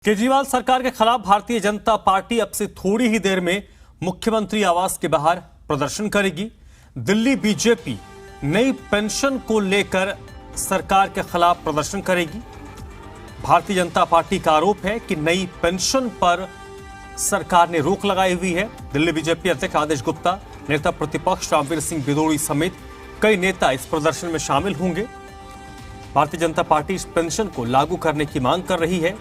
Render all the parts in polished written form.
केजरीवाल सरकार के खिलाफ भारतीय जनता पार्टी अब से थोड़ी ही देर में मुख्यमंत्री आवास के बाहर प्रदर्शन करेगी। दिल्ली बीजेपी नई पेंशन को लेकर सरकार के खिलाफ प्रदर्शन करेगी। भारतीय जनता पार्टी का आरोप है कि नई पेंशन पर सरकार ने रोक लगाई हुई है। दिल्ली बीजेपी अध्यक्ष आदेश गुप्ता, नेता प्रतिपक्ष रामवीर सिंह बिदोड़ी समेत कई नेता इस प्रदर्शन में शामिल होंगे। भारतीय जनता पार्टी इस पेंशन को लागू करने की मांग कर रही है।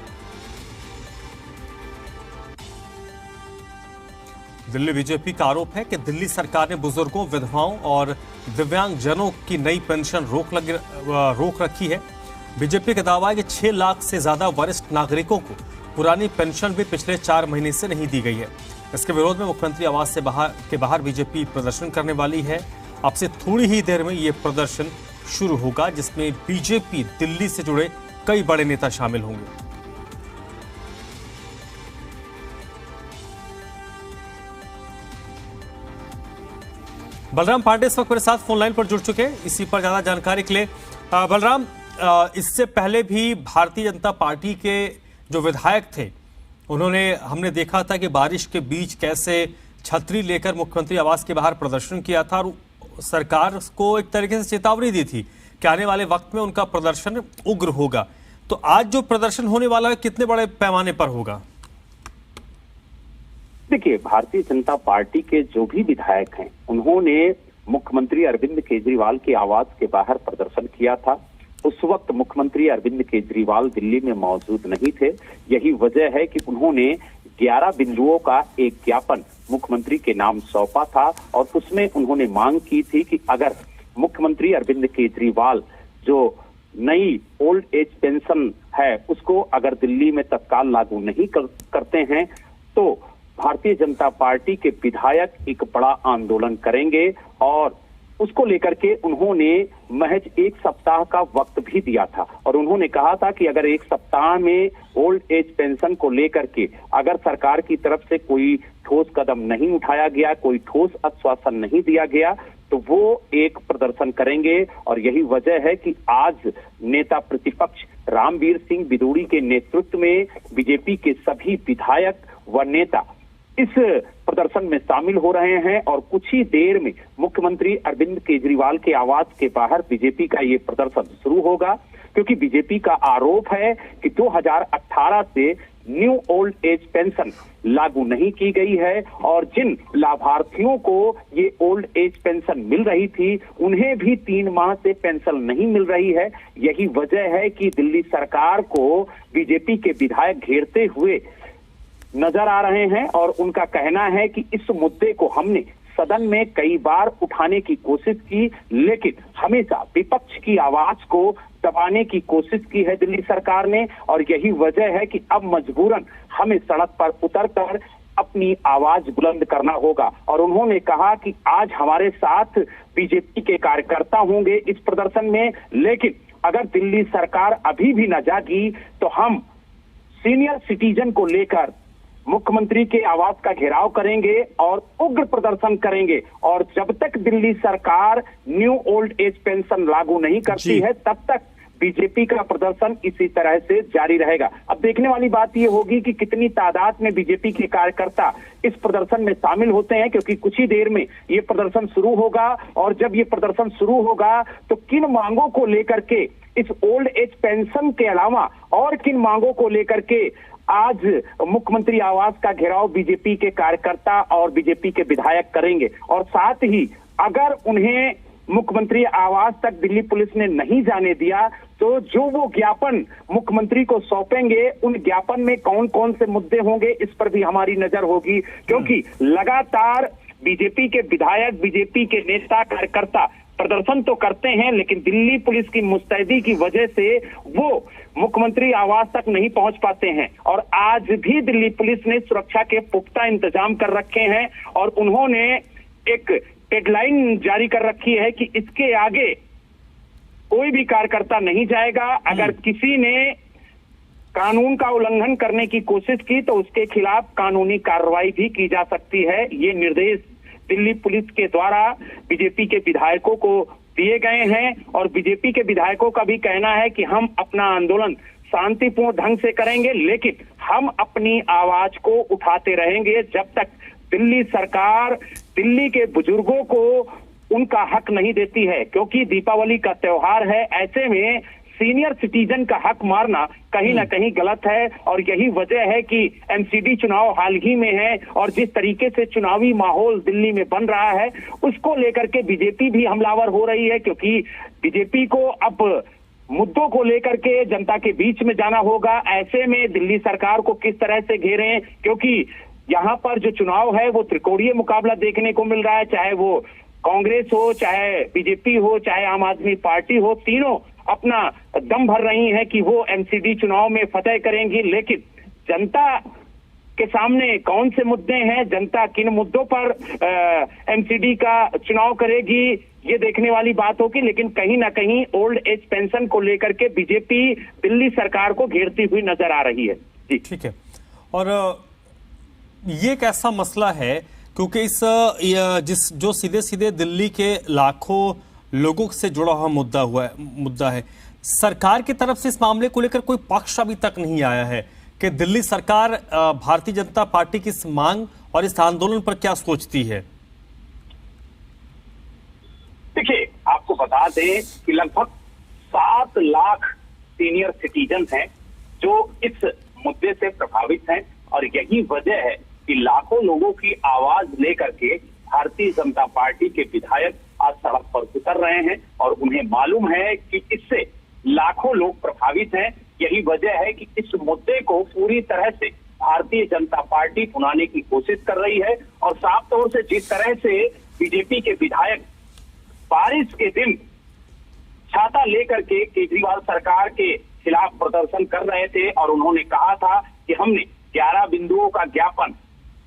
दिल्ली बीजेपी का आरोप है कि दिल्ली सरकार ने बुजुर्गों, विधवाओं और दिव्यांगजनों की नई पेंशन रोक रखी है। बीजेपी का दावा है कि 6 लाख से ज्यादा वरिष्ठ नागरिकों को पुरानी पेंशन भी पिछले 4 महीने से नहीं दी गई है। इसके विरोध में मुख्यमंत्री आवास के बाहर बीजेपी प्रदर्शन करने वाली है। अब से थोड़ी ही देर में यह प्रदर्शन शुरू होगा, जिसमें बीजेपी दिल्ली से जुड़े कई बड़े नेता शामिल होंगे। बलराम पांडे इस वक्त मेरे साथ फोन लाइन पर जुड़ चुके हैं इसी पर ज्यादा जानकारी के लिए। बलराम, इससे पहले भी भारतीय जनता पार्टी के जो विधायक थे, हमने देखा था कि बारिश के बीच कैसे छतरी लेकर मुख्यमंत्री आवास के बाहर प्रदर्शन किया था और सरकार को एक तरीके से चेतावनी दी थी कि आने वाले वक्त में उनका प्रदर्शन उग्र होगा। तो आज जो प्रदर्शन होने वाला है कितने बड़े पैमाने पर होगा? देखिए, भारतीय जनता पार्टी के जो भी विधायक हैं, उन्होंने मुख्यमंत्री अरविंद केजरीवाल के आवास के बाहर प्रदर्शन किया था। उस वक्त मुख्यमंत्री अरविंद केजरीवाल दिल्ली में मौजूद नहीं थे। यही वजह है कि उन्होंने 11 बिंदुओं का एक ज्ञापन मुख्यमंत्री के नाम सौंपा था और उसमें उन्होंने मांग की थी कि अगर मुख्यमंत्री अरविंद केजरीवाल जो नई ओल्ड एज पेंशन है उसको अगर दिल्ली में तत्काल लागू नहीं करते हैं तो भारतीय जनता पार्टी के विधायक एक बड़ा आंदोलन करेंगे। और उसको लेकर के उन्होंने महज 1 सप्ताह का वक्त भी दिया था और उन्होंने कहा था कि अगर 1 सप्ताह में ओल्ड एज पेंशन को लेकर के अगर सरकार की तरफ से कोई ठोस कदम नहीं उठाया गया, कोई ठोस आश्वासन नहीं दिया गया, तो वो एक प्रदर्शन करेंगे। और यही वजह है कि आज नेता प्रतिपक्ष रामवीर सिंह बिदोड़ी के नेतृत्व में बीजेपी के सभी विधायक व नेता इस प्रदर्शन में शामिल हो रहे हैं और कुछ ही देर में मुख्यमंत्री अरविंद केजरीवाल के आवास के बाहर बीजेपी का ये प्रदर्शन शुरू होगा। क्योंकि बीजेपी का आरोप है कि 2018 से न्यू ओल्ड एज पेंशन लागू नहीं की गई है और जिन लाभार्थियों को ये ओल्ड एज पेंशन मिल रही थी उन्हें भी 3 माह से पेंशन नहीं मिल रही है। यही वजह है कि दिल्ली सरकार को बीजेपी के विधायक घेरते हुए नजर आ रहे हैं और उनका कहना है कि इस मुद्दे को हमने सदन में कई बार उठाने की कोशिश की, लेकिन हमेशा विपक्ष की आवाज को दबाने की कोशिश की है दिल्ली सरकार ने। और यही वजह है कि अब मजबूरन हमें सड़क पर उतरकर अपनी आवाज बुलंद करना होगा। और उन्होंने कहा कि आज हमारे साथ बीजेपी के कार्यकर्ता होंगे इस प्रदर्शन में, लेकिन अगर दिल्ली सरकार अभी भी न जागी तो हम सीनियर सिटीजन को लेकर मुख्यमंत्री के आवास का घेराव करेंगे और उग्र प्रदर्शन करेंगे। और जब तक दिल्ली सरकार न्यू ओल्ड एज पेंशन लागू नहीं करती है तब तक बीजेपी का प्रदर्शन इसी तरह से जारी रहेगा। अब देखने वाली बात यह होगी कि कितनी तादाद में बीजेपी के कार्यकर्ता इस प्रदर्शन में शामिल होते हैं, क्योंकि कुछ ही देर में ये प्रदर्शन शुरू होगा। और जब ये प्रदर्शन शुरू होगा तो किन मांगों को लेकर के इस ओल्ड एज पेंशन के अलावा और किन मांगों को लेकर के आज मुख्यमंत्री आवास का घेराव बीजेपी के कार्यकर्ता और बीजेपी के विधायक करेंगे। और साथ ही अगर उन्हें मुख्यमंत्री आवास तक दिल्ली पुलिस ने नहीं जाने दिया तो जो वो ज्ञापन मुख्यमंत्री को सौंपेंगे उन ज्ञापन में कौन कौन से मुद्दे होंगे इस पर भी हमारी नजर होगी। क्योंकि लगातार बीजेपी के विधायक, बीजेपी के नेता, कार्यकर्ता प्रदर्शन तो करते हैं, लेकिन दिल्ली पुलिस की मुस्तैदी की वजह से वो मुख्यमंत्री आवास तक नहीं पहुंच पाते हैं। और आज भी दिल्ली पुलिस ने सुरक्षा के पुख्ता इंतजाम कर रखे हैं और उन्होंने एक डेडलाइन जारी कर रखी है कि इसके आगे कोई भी कार्यकर्ता नहीं जाएगा। अगर किसी ने कानून का उल्लंघन करने की कोशिश की तो उसके खिलाफ कानूनी कार्रवाई भी की जा सकती है। ये निर्देश दिल्ली पुलिस के द्वारा बीजेपी के विधायकों को दिए गए हैं और बीजेपी के विधायकों का भी कहना है कि हम अपना आंदोलन शांतिपूर्ण ढंग से करेंगे, लेकिन हम अपनी आवाज को उठाते रहेंगे जब तक दिल्ली सरकार दिल्ली के बुजुर्गों को उनका हक नहीं देती है। क्योंकि दीपावली का त्योहार है, ऐसे में सीनियर सिटीजन का हक मारना कहीं ना कहीं गलत है। और यही वजह है कि एमसीडी चुनाव हाल ही में है और जिस तरीके से चुनावी माहौल दिल्ली में बन रहा है उसको लेकर के बीजेपी भी हमलावर हो रही है। क्योंकि बीजेपी को अब मुद्दों को लेकर के जनता के बीच में जाना होगा। ऐसे में दिल्ली सरकार को किस तरह से घेरें, क्योंकि यहाँ पर जो चुनाव है वो त्रिकोणीय मुकाबला देखने को मिल रहा है, चाहे वो कांग्रेस हो, चाहे बीजेपी हो, चाहे आम आदमी पार्टी हो, तीनों अपना दम भर रही हैं कि वो एमसीडी चुनाव में फतह करेंगी। लेकिन जनता के सामने कौन से मुद्दे हैं, जनता किन मुद्दों पर एमसीडी का चुनाव करेगी, ये देखने वाली बात होगी। लेकिन कहीं ना कहीं ओल्ड एज पेंशन को लेकर के बीजेपी दिल्ली सरकार को घेरती हुई नजर आ रही है। जी ठीक है। और ये एक ऐसा मसला है क्योंकि जो सीधे सीधे दिल्ली के लाखों लोगों से जुड़ा हुआ मुद्दा है, सरकार की तरफ से इस मामले को लेकर कोई पक्ष अभी तक नहीं आया है कि दिल्ली सरकार भारतीय जनता पार्टी की इस मांग और इस आंदोलन पर क्या सोचती है। देखिए, आपको बता दें कि लगभग 7 लाख सीनियर सिटीजन हैं जो इस मुद्दे से प्रभावित हैं और यही वजह है कि लाखों लोगों की आवाज लेकर के भारतीय जनता पार्टी के विधायक आज सड़क पर उतर रहे हैं और उन्हें मालूम है कि इससे लाखों लोग प्रभावित हैं। यही वजह है कि इस मुद्दे को पूरी तरह से भारतीय जनता पार्टी भुनाने की कोशिश कर रही है। और साफ तौर से जिस तरह से बीजेपी के विधायक बारिश के दिन छाता लेकर के केजरीवाल सरकार के खिलाफ प्रदर्शन कर रहे थे और उन्होंने कहा था कि हमने 11 बिंदुओं का ज्ञापन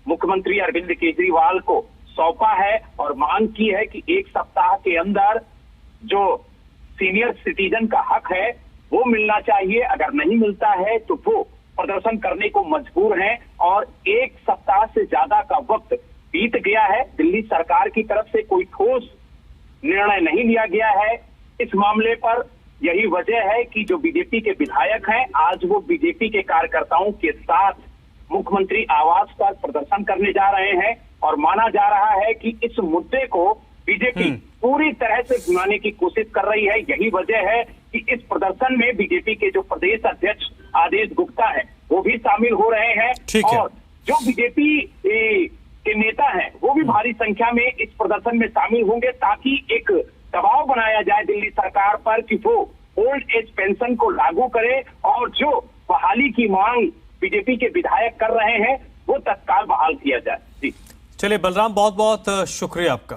मुख्यमंत्री अरविंद केजरीवाल को सौंपा है और मांग की है कि 1 सप्ताह के अंदर जो सीनियर सिटीजन का हक है वो मिलना चाहिए। अगर नहीं मिलता है तो वो प्रदर्शन करने को मजबूर हैं और 1 सप्ताह से ज्यादा का वक्त बीत गया है। दिल्ली सरकार की तरफ से कोई ठोस निर्णय नहीं लिया गया है इस मामले पर। यही वजह है कि जो बीजेपी के विधायक हैं आज वो बीजेपी के कार्यकर्ताओं के साथ मुख्यमंत्री आवास पर प्रदर्शन करने जा रहे हैं और माना जा रहा है कि इस मुद्दे को बीजेपी पूरी तरह से भुनाने की कोशिश कर रही है। यही वजह है कि इस प्रदर्शन में बीजेपी के जो प्रदेश अध्यक्ष आदेश गुप्ता है वो भी शामिल हो रहे हैं और जो बीजेपी के नेता हैं वो भी भारी संख्या में इस प्रदर्शन में शामिल होंगे ताकि एक दबाव बनाया जाए दिल्ली सरकार पर कि वो ओल्ड एज पेंशन को लागू करे और जो बहाली की मांग बीजेपी के विधायक कर रहे हैं वो तत्काल बहाल किया जाए। जी चलिए बलराम, बहुत बहुत शुक्रिया आपका।